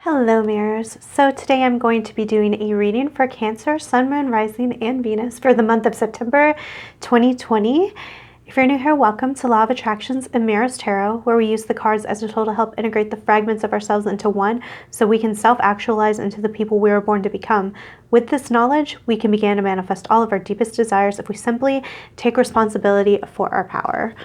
Hello mirrors. So today I'm going to be doing a reading for Cancer, Sun, Moon, Rising, and Venus for the month of September 2020. If you're new here, welcome to Law of Attractions and Mirrors Tarot, where we use the cards as a tool to help integrate the fragments of ourselves into one so we can self-actualize into the people we were born to become. With this knowledge, we can begin to manifest all of our deepest desires if we simply take responsibility for our power.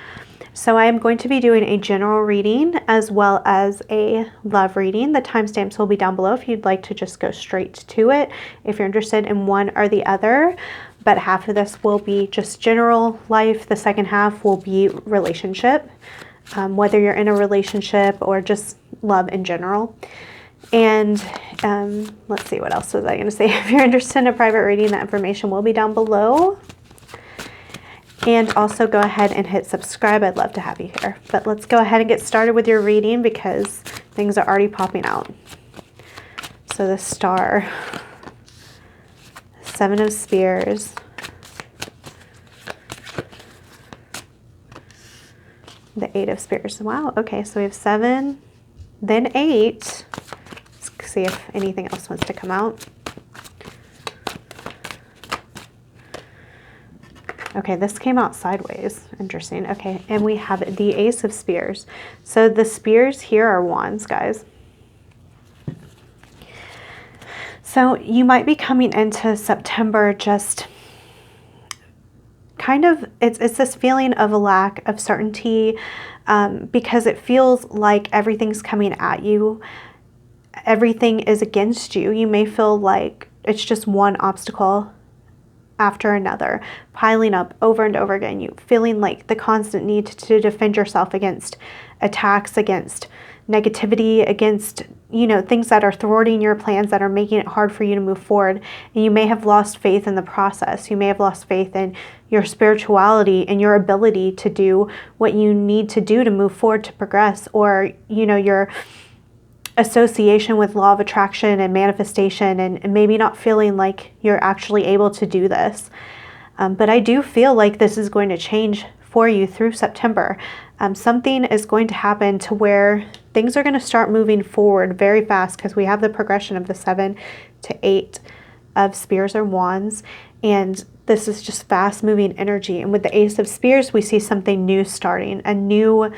So I am going to be doing a general reading as well as a love reading. The timestamps will be down below if you'd like to just go straight to it, if you're interested in one or the other. But half of this will be just general life. The second half will be relationship, whether you're in a relationship or just love in general. And let's see, what else was I going to say? If you're interested in a private reading, that information will be down below. And also go ahead and hit subscribe. I'd love to have you here. But let's go ahead and get started with your reading because things are already popping out. So the Star, Seven of Spears, the Eight of Spears. Wow, okay, so we have 7, then 8. Let's see if anything else wants to come out. Okay, this came out sideways. Interesting. Okay, and we have the Ace of Spears. So the spears here are wands, guys. So you might be coming into September just kind of, it's this feeling of a lack of certainty because it feels like everything's coming at you. Everything is against you. You may feel like it's just one obstacle after another, piling up over and over again. You feeling like the constant need to defend yourself against attacks, against negativity, against, things that are thwarting your plans, that are making it hard for you to move forward. And you may have lost faith in the process. You may have lost faith in your spirituality and your ability to do what you need to do to move forward, to progress, or, your association with law of attraction and manifestation, and maybe not feeling like you're actually able to do this. But I do feel like this is going to change for you through September. Something is going to happen to where things are going to start moving forward very fast because we have the progression of the 7 to 8 of Spears or Wands. And this is just fast moving energy. And with the Ace of Spears, we see something new starting, a new...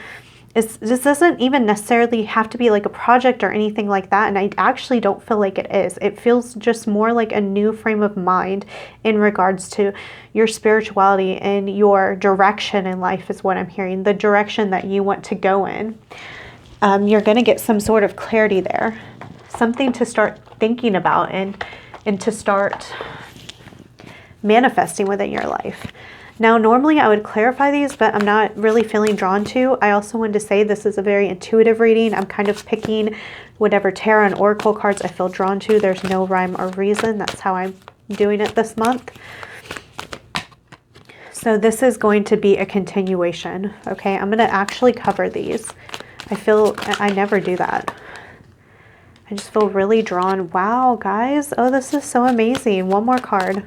This doesn't even necessarily have to be like a project or anything like that. And I actually don't feel like it is. It feels just more like a new frame of mind in regards to your spirituality and your direction in life is what I'm hearing. The direction that you want to go in. You're going to get some sort of clarity there. Something to start thinking about and to start manifesting within your life. Now, normally I would clarify these, but I'm not really feeling drawn to. I also wanted to say this is a very intuitive reading. I'm kind of picking whatever tarot and oracle cards I feel drawn to. There's no rhyme or reason. That's how I'm doing it this month. So this is going to be a continuation. Okay, I'm going to actually cover these. I never do that. I just feel really drawn. Wow, guys. Oh, this is so amazing. One more card.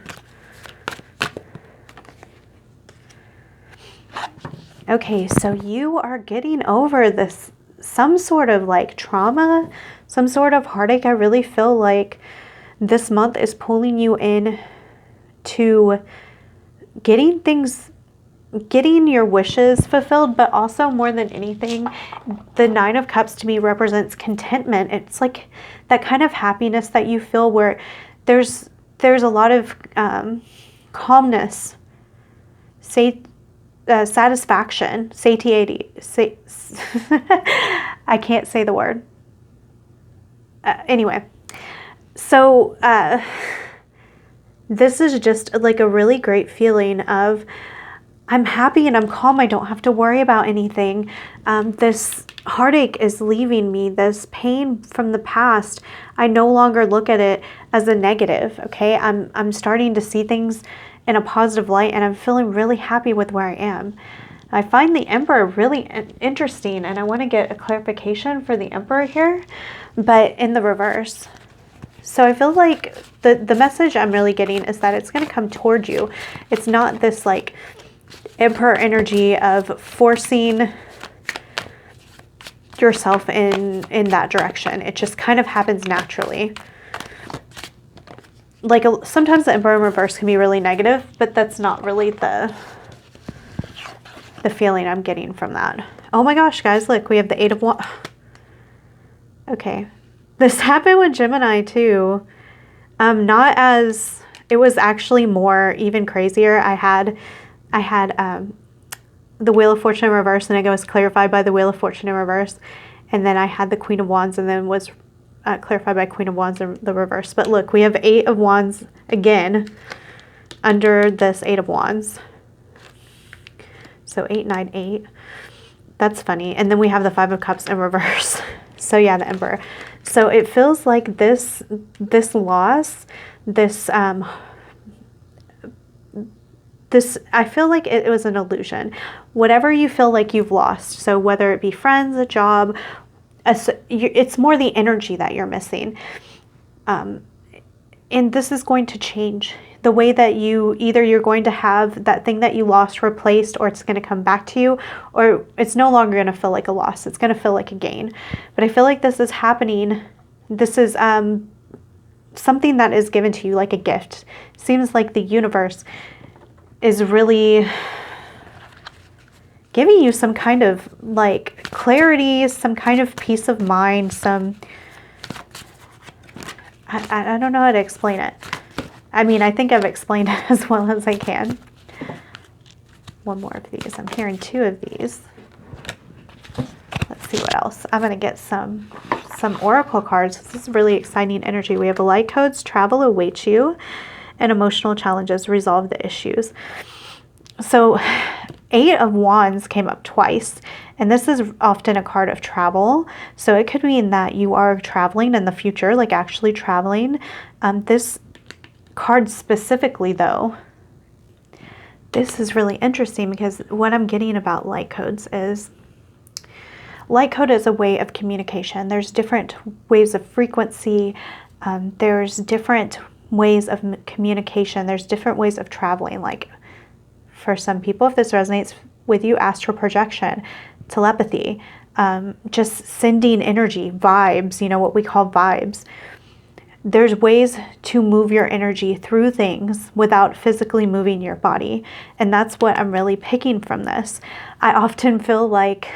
Okay, so you are getting over this, some sort of like trauma, some sort of heartache. I really feel like this month is pulling you in to getting your wishes fulfilled, but also more than anything, the 9 of Cups to me represents contentment. It's like that kind of happiness that you feel where there's a lot of calmness, satisfaction, satiety. I can't say the word. Anyway, so this is just like a really great feeling of I'm happy and I'm calm. I don't have to worry about anything. This heartache is leaving me. This pain from the past, I no longer look at it as a negative. Okay, I'm starting to see things in a positive light, and I'm feeling really happy with where I am. I find the Emperor really interesting, and I want to get a clarification for the Emperor here, but in the reverse. So I feel like the message I'm really getting is that it's going to come towards you. It's not this like Emperor energy of forcing yourself in that direction. It just kind of happens naturally. Like sometimes the Emperor in reverse can be really negative, but that's not really the feeling I'm getting from that. Oh my gosh, guys, look, we have the 8 of Wands. Okay. This happened with Gemini too. Not as, it was actually more, even crazier. I had the Wheel of Fortune in reverse, and it was clarified by the Wheel of Fortune in reverse. And then I had the Queen of Wands, and then was clarified by Queen of Wands in the reverse. But look, we have 8 of Wands again under this 8 of Wands. So 8, 9, 8. That's funny. And then we have the 5 of Cups in reverse. So yeah, the Emperor. So it feels like this loss, this, I feel like it was an illusion. Whatever you feel like you've lost, so whether it be friends, a job, it's more the energy that you're missing. And this is going to change. The way that either you're going to have that thing that you lost replaced, or it's going to come back to you, or it's no longer going to feel like a loss. It's going to feel like a gain. But I feel like this is happening. This is something that is given to you like a gift. Seems like the universe is really giving you some kind of like clarity, some kind of peace of mind, I don't know how to explain it. I mean, I think I've explained it as well as I can. One more of these. I'm hearing 2 of these. Let's see what else. I'm going to get some oracle cards. This is really exciting energy. We have light codes, travel awaits you, and emotional challenges, resolve the issues. So 8 of Wands came up twice, and this is often a card of travel. So it could mean that you are traveling in the future, like actually traveling. This card specifically, though, this is really interesting because what I'm getting about light codes is light code is a way of communication. There's different waves of frequency. There's different ways of communication. There's different ways of traveling. Like for some people, if this resonates with you, astral projection, telepathy, just sending energy, vibes, you know, what we call vibes. There's ways to move your energy through things without physically moving your body. And that's what I'm really picking from this. I often feel like,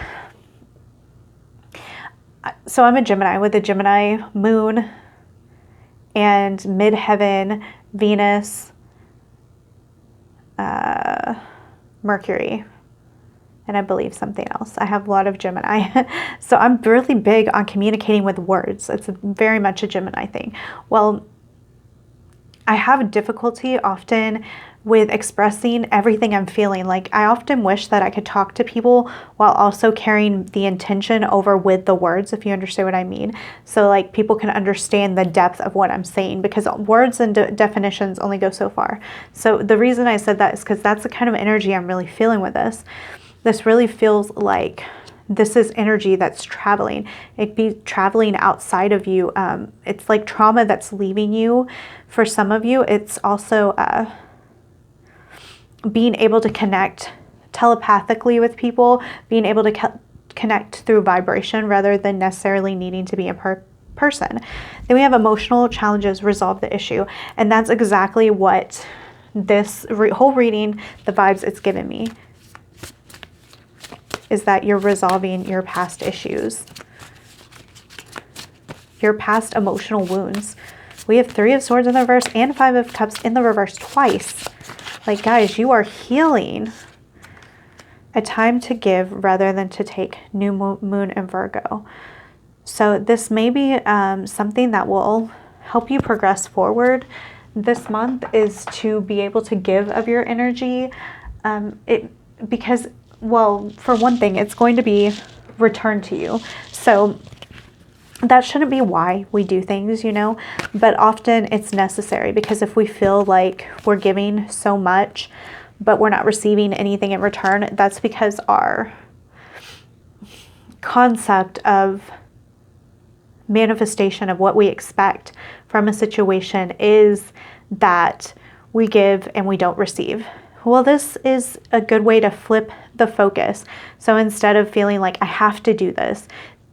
so I'm a Gemini with a Gemini moon and midheaven, Venus, Mercury, and I believe something else. I have a lot of Gemini. So I'm really big on communicating with words. It's very much a Gemini thing. Well, I have difficulty often with expressing everything I'm feeling. Like I often wish that I could talk to people while also carrying the intention over with the words, if you understand what I mean. So like people can understand the depth of what I'm saying, because words and definitions only go so far. So the reason I said that is because that's the kind of energy I'm really feeling with this. This really feels like this is energy that's traveling. It'd be traveling outside of you. It's like trauma that's leaving you. For some of you, it's also being able to connect telepathically with people, being able to connect through vibration rather than necessarily needing to be in person. Then we have emotional challenges, resolve the issue. And that's exactly what this whole reading, the vibes it's given me, is that you're resolving your past issues, your past emotional wounds. We have 3 of Swords in the reverse and 5 of Cups in the reverse twice. Like, guys, you are healing. A time to give rather than to take. New moon in Virgo. So this may be something that will help you progress forward this month, is to be able to give of your energy. Because, well, for one thing, it's going to be returned to you. So that shouldn't be why we do things, you know, but often it's necessary, because if we feel like we're giving so much, but we're not receiving anything in return, that's because our concept of manifestation of what we expect from a situation is that we give and we don't receive. Well, this is a good way to flip the focus. So instead of feeling like I have to do this,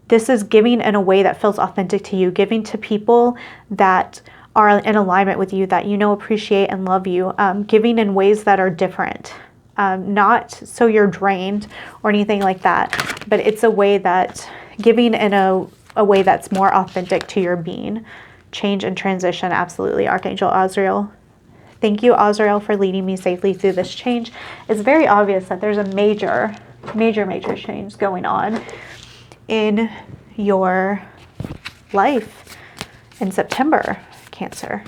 this is giving in a way that feels authentic to you, giving to people that are in alignment with you, that you know, appreciate and love you, giving in ways that are different. Not so you're drained or anything like that, but it's a way that giving in a way that's more authentic to your being. Change and transition, absolutely. Archangel Azrael. Thank you, Azrael, for leading me safely through this change. It's very obvious that there's a major change going on in your life in September, Cancer.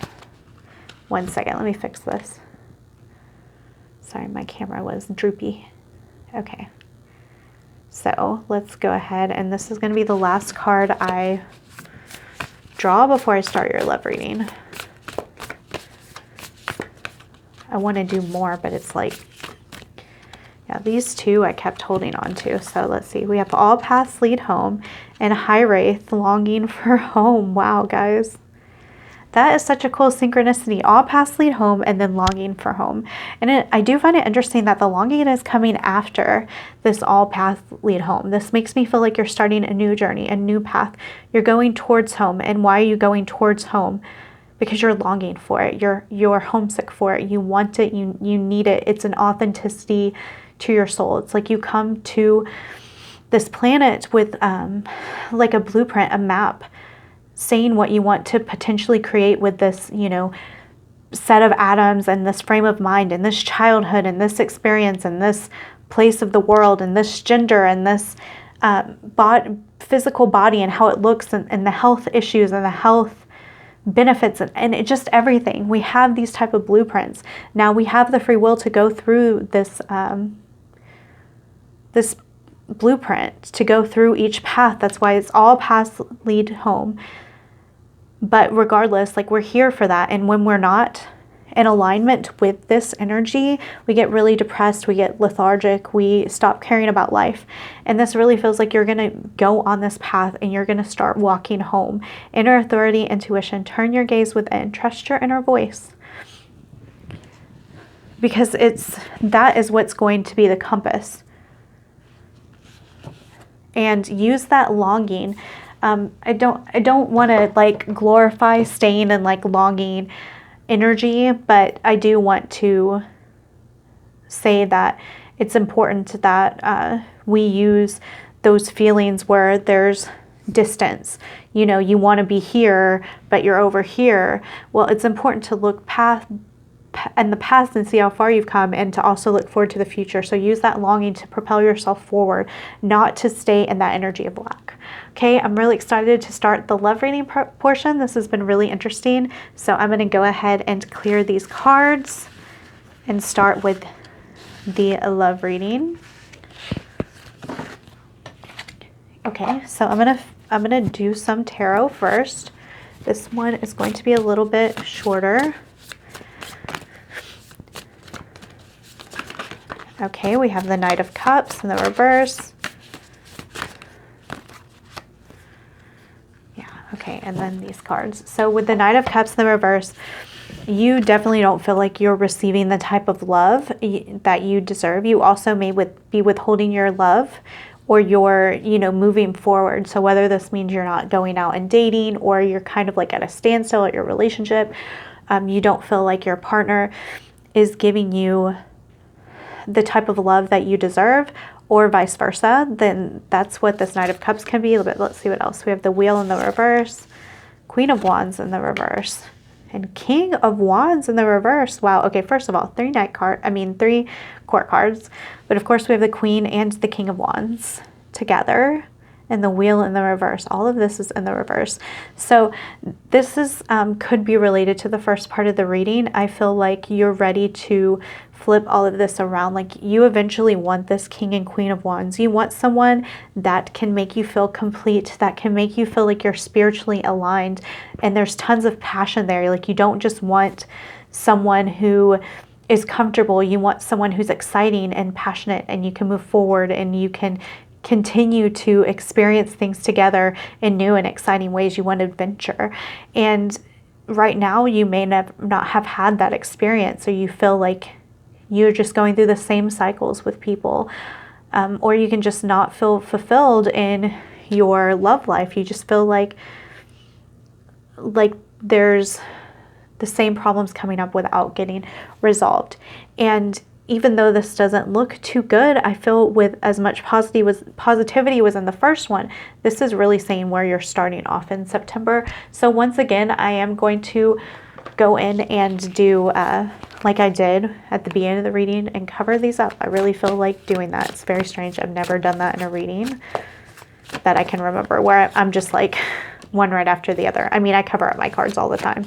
One second, let me fix this. Sorry, my camera was droopy. Okay. So let's go ahead, and this is going to be the last card I draw before I start your love reading. I want to do more, but it's like, yeah, these two I kept holding on to. So let's see. We have all paths lead home and High Wraith longing for home. Wow, guys. That is such a cool synchronicity. All paths lead home and then longing for home. And I do find it interesting that the longing is coming after this all paths lead home. This makes me feel like you're starting a new journey, a new path. You're going towards home. And why are you going towards home? Because you're longing for it. You're homesick for it. You want it. You need it. It's an authenticity to your soul. It's like you come to this planet with like a blueprint, a map, saying what you want to potentially create with this, you know, set of atoms and this frame of mind and this childhood and this experience and this place of the world and this gender and this physical body and how it looks and the health issues and the health benefits and it just everything. We have these type of blueprints. Now we have the free will to go through this this blueprint, to go through each path. That's why it's all paths lead home. But regardless, like, we're here for that. And when we're not in alignment with this energy, we get really depressed, we get lethargic, we stop caring about life. And this really feels like you're going to go on this path and you're going to start walking home. Inner authority, intuition, turn your gaze within, trust your inner voice. Because that is what's going to be the compass. And use that longing. I don't want to like glorify staying in like longing energy, but I do want to say that it's important that we use those feelings where there's distance. You know, you want to be here, but you're over here. Well, it's important to look past in the past and see how far you've come, and to also look forward to the future. So use that longing to propel yourself forward, not to stay in that energy of lack. Okay, I'm really excited to start the love reading portion. This has been really interesting. So I'm going to go ahead and clear these cards and start with the love reading. Okay, so I'm gonna do some tarot first. This one is going to be a little bit shorter. Okay, we have the Knight of Cups in the reverse. Yeah, okay, and then these cards. So with the Knight of Cups in the reverse, you definitely don't feel like you're receiving the type of love that you deserve. You also may be withholding your love, or you're, moving forward. So whether this means you're not going out and dating, or you're kind of like at a standstill at your relationship, you don't feel like your partner is giving you the type of love that you deserve, or vice versa, then that's what this Knight of Cups can be. But let's see what else. We have the Wheel in the reverse, Queen of Wands in the reverse, and King of Wands in the reverse. Wow. Okay, first of all, 3 court cards. But of course we have the Queen and the King of Wands together, and the Wheel in the reverse. All of this is in the reverse. So this is could be related to the first part of the reading. I feel like you're ready to flip all of this around. Like, you eventually want this King and Queen of Wands. You want someone that can make you feel complete, that can make you feel like you're spiritually aligned, and there's tons of passion there. Like, you don't just want someone who is comfortable. You want someone who's exciting and passionate, and you can move forward and you can continue to experience things together in new and exciting ways. You want adventure. And right now you may not have had that experience, or you feel like you're just going through the same cycles with people, or you can just not feel fulfilled in your love life. You just feel like there's the same problems coming up without getting resolved. And even though this doesn't look too good, I feel with as much positivity was in the first one, this is really saying where you're starting off in September. So once again, I am going to go in and do like I did at the beginning of the reading and cover these up. I really feel like doing that. It's very strange. I've never done that in a reading that I can remember, where I'm just like one right after the other. I mean, I cover up my cards all the time,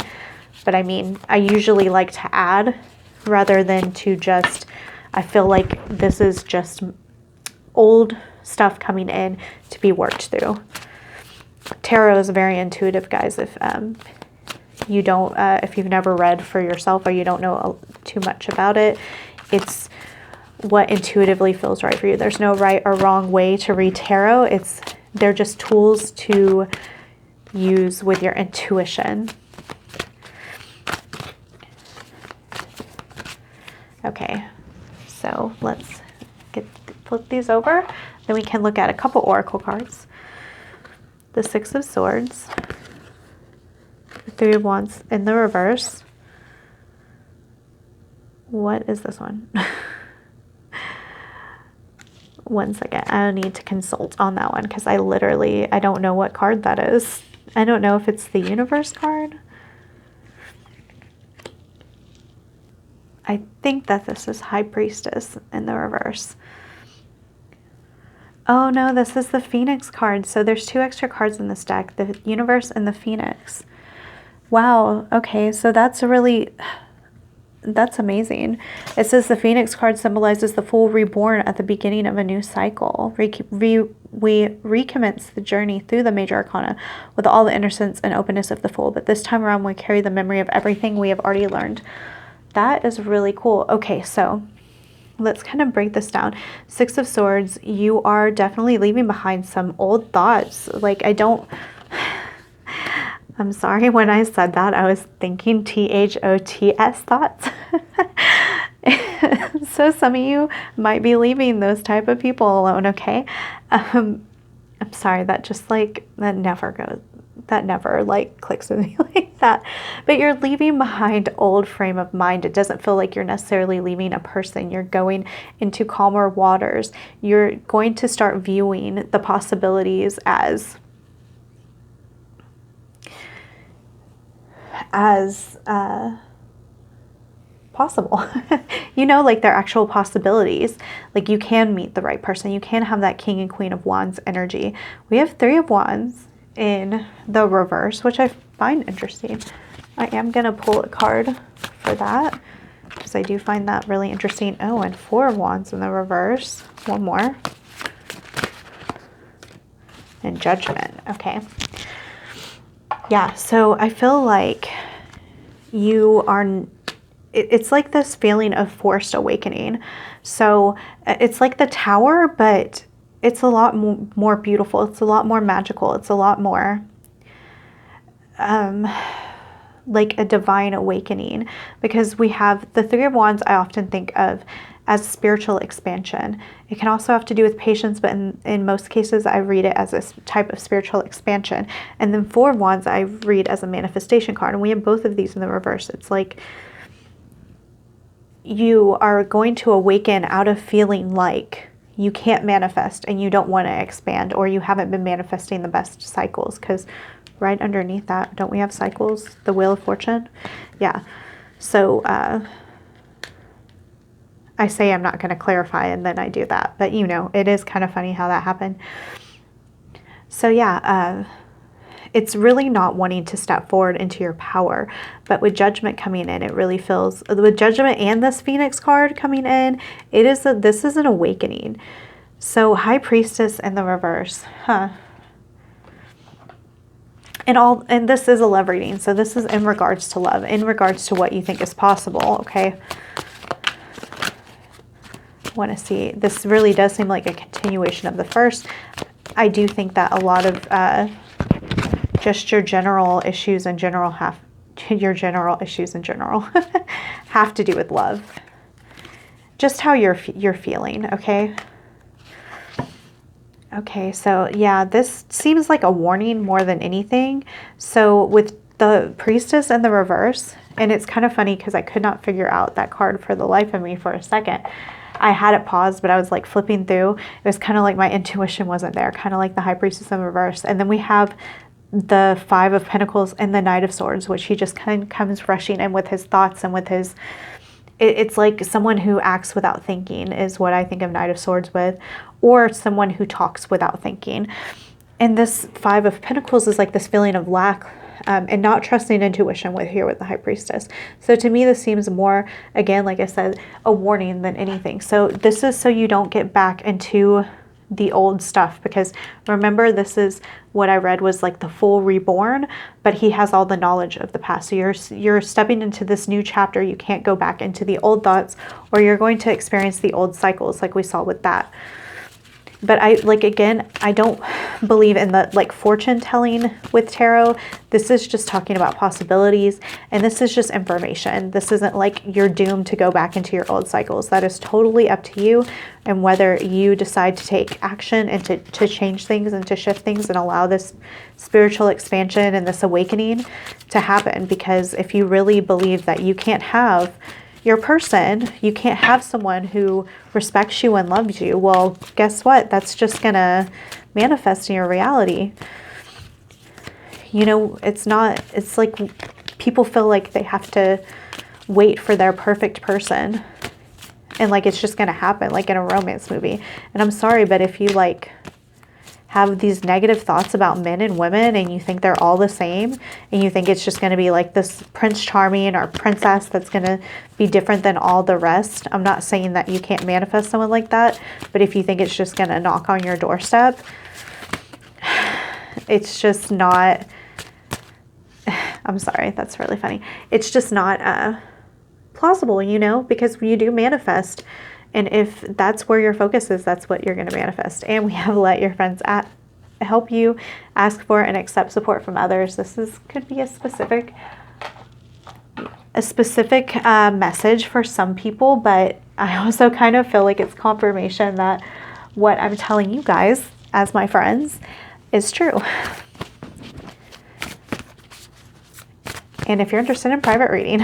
but I mean, I usually like to add rather than to just, I feel like this is just old stuff coming in to be worked through. Tarot is very intuitive, guys. If you don't, if you've never read for yourself or you don't know too much about it, it's what intuitively feels right for you. There's no right or wrong way to read tarot. They're just tools to use with your intuition. Okay, so let's flip these over. Then we can look at a couple oracle cards. The Six of Swords, the Three of Wands in the reverse. What is this one? One second, I need to consult on that one because I don't know what card that is. I don't know if it's the Universe card. I think that this is High Priestess in the reverse. Oh no, this is the Phoenix card. So there's 2 extra cards in this deck, the Universe and the Phoenix. Wow, okay, so that's amazing. It says the Phoenix card symbolizes the Fool reborn at the beginning of a new cycle. We recommence the journey through the major arcana with all the innocence and openness of the Fool, but this time around we carry the memory of everything we have already learned. That is really cool. Okay, so let's kind of break this down. Six of Swords, you are definitely leaving behind some old thoughts. Like, I'm sorry, when I said that, I was thinking THOTS thoughts. So some of you might be leaving those type of people alone, okay? I'm sorry, that never like clicks with me like that. But you're leaving behind old frame of mind. It doesn't feel like you're necessarily leaving a person. You're going into calmer waters. You're going to start viewing the possibilities as possible. You know, like they're actual possibilities. Like you can meet the right person. You can have that King and Queen of Wands energy. We have Three of Wands in the reverse, which I find interesting. I am going to pull a card for that because I do find that really interesting. Oh, and Four of Wands in the reverse. One more. And Judgment. Okay. Yeah, so I feel like you are, it's like this feeling of forced awakening. So it's like the Tower, but it's a lot more beautiful. It's a lot more magical. It's a lot more like a divine awakening, because we have the Three of Wands. I often think of as spiritual expansion. It can also have to do with patience, but in most cases I read it as a type of spiritual expansion. And then Four of Wands I read as a manifestation card, and we have both of these in the reverse. It's like you are going to awaken out of feeling like you can't manifest and you don't want to expand, or you haven't been manifesting the best cycles, because right underneath that, don't we have cycles? The Wheel of Fortune? Yeah. So I say I'm not going to clarify and then I do that, but you know, it is kind of funny how that happened. So yeah, it's really not wanting to step forward into your power, but with Judgment coming in, it really feels, with Judgment and this Phoenix card coming in, this is an awakening. So High Priestess in the reverse, and this is a love reading, so this is in regards to love, in regards to what you think is possible, okay? Want to see, this really does seem like a continuation of the first. I do think that a lot of just your general issues in general have to do with love, just how you're feeling, okay? Okay, so yeah, this seems like a warning more than anything. So with the Priestess in the reverse, and it's kind of funny because I could not figure out that card for the life of me for a second. I had it paused, but I was like flipping through. It was kind of like my intuition wasn't there, kind of like the High Priestess in reverse. And then we have the Five of Pentacles and the Knight of Swords, which he just kind of comes rushing in with his thoughts and with his, it's like someone who acts without thinking is what I think of Knight of Swords with, or someone who talks without thinking. And this Five of Pentacles is like this feeling of lack and not trusting intuition with the High Priestess. So to me, this seems more, again, like I said, a warning than anything. So this is so you don't get back into the old stuff, because remember, this is what I read was like the full reborn, but he has all the knowledge of the past. So you're stepping into this new chapter. You can't go back into the old thoughts, or you're going to experience the old cycles like we saw with that. But I don't believe in the like fortune telling with tarot. This is just talking about possibilities, and this is just information. This isn't like you're doomed to go back into your old cycles. That is totally up to you, and whether you decide to take action and to change things and to shift things and allow this spiritual expansion and this awakening to happen. Because if you really believe that you can't have your person, you can't have someone who respects you and loves you, well, guess what? That's just gonna manifest in your reality. You know, it's like people feel like they have to wait for their perfect person, and like it's just gonna happen like in a romance movie. And I'm sorry, but if you like have these negative thoughts about men and women, and you think they're all the same, and you think it's just going to be like this Prince Charming or princess that's going to be different than all the rest. I'm not saying that you can't manifest someone like that, but if you think it's just going to knock on your doorstep, it's just not, I'm sorry, that's really funny. It's just not plausible, you know, because you do manifest. And if that's where your focus is, that's what you're going to manifest. And we have let your friends help you, ask for and accept support from others. This could be a specific message for some people, but I also kind of feel like it's confirmation that what I'm telling you guys as my friends is true. And if you're interested in private reading,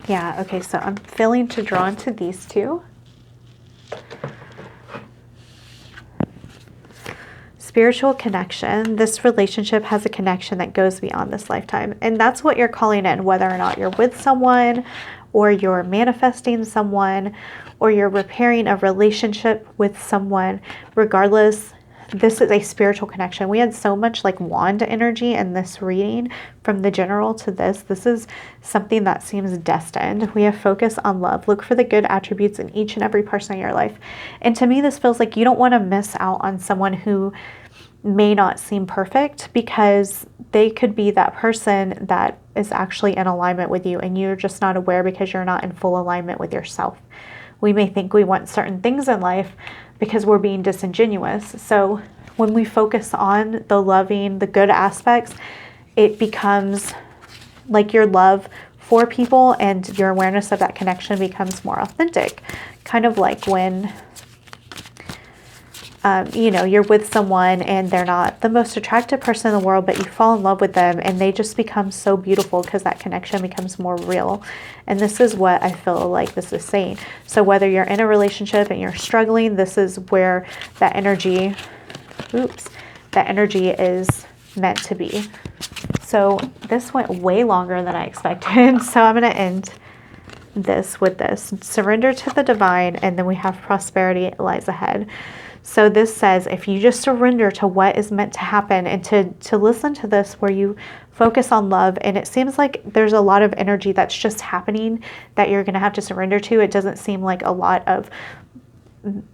yeah, okay, so I'm feeling drawn to these two. Spiritual connection. This relationship has a connection that goes beyond this lifetime. And that's what you're calling in, whether or not you're with someone, or you're manifesting someone, or you're repairing a relationship with someone. Regardless, this is a spiritual connection. We had so much like wand energy in this reading, from the general to this. This is something that seems destined. We have focus on love. Look for the good attributes in each and every person in your life. And to me, this feels like you don't want to miss out on someone who may not seem perfect, because they could be that person that is actually in alignment with you, and you're just not aware because you're not in full alignment with yourself. We may think we want certain things in life because we're being disingenuous. So when we focus on the loving, the good aspects, it becomes like your love for people and your awareness of that connection becomes more authentic. Kind of like when you know, you're with someone and they're not the most attractive person in the world, but you fall in love with them and they just become so beautiful because that connection becomes more real. And this is what I feel like this is saying. So whether you're in a relationship and you're struggling, this is where that energy, that energy is meant to be. So this went way longer than I expected. So I'm going to end this with this. Surrender to the divine, and then we have prosperity lies ahead. So this says, if you just surrender to what is meant to happen, and to listen to this where you focus on love, and it seems like there's a lot of energy that's just happening that you're going to have to surrender to. It doesn't seem like a lot of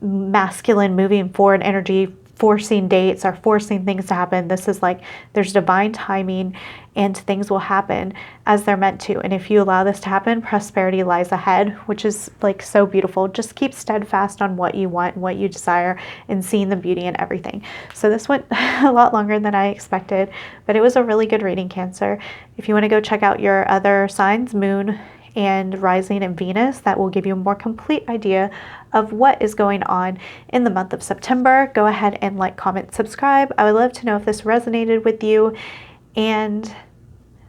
masculine moving forward energy, forcing dates or forcing things to happen. This is like there's divine timing and things will happen as they're meant to. And if you allow this to happen, prosperity lies ahead, which is like so beautiful. Just keep steadfast on what you want and what you desire, and seeing the beauty in everything. So this went a lot longer than I expected, but it was a really good reading, Cancer. If you want to go check out your other signs, Moon, and rising in Venus that will give you a more complete idea of what is going on in the month of September. Go ahead and like, comment, subscribe. I would love to know if this resonated with you. And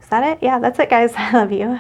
is that it? Yeah, that's it, guys. I love you.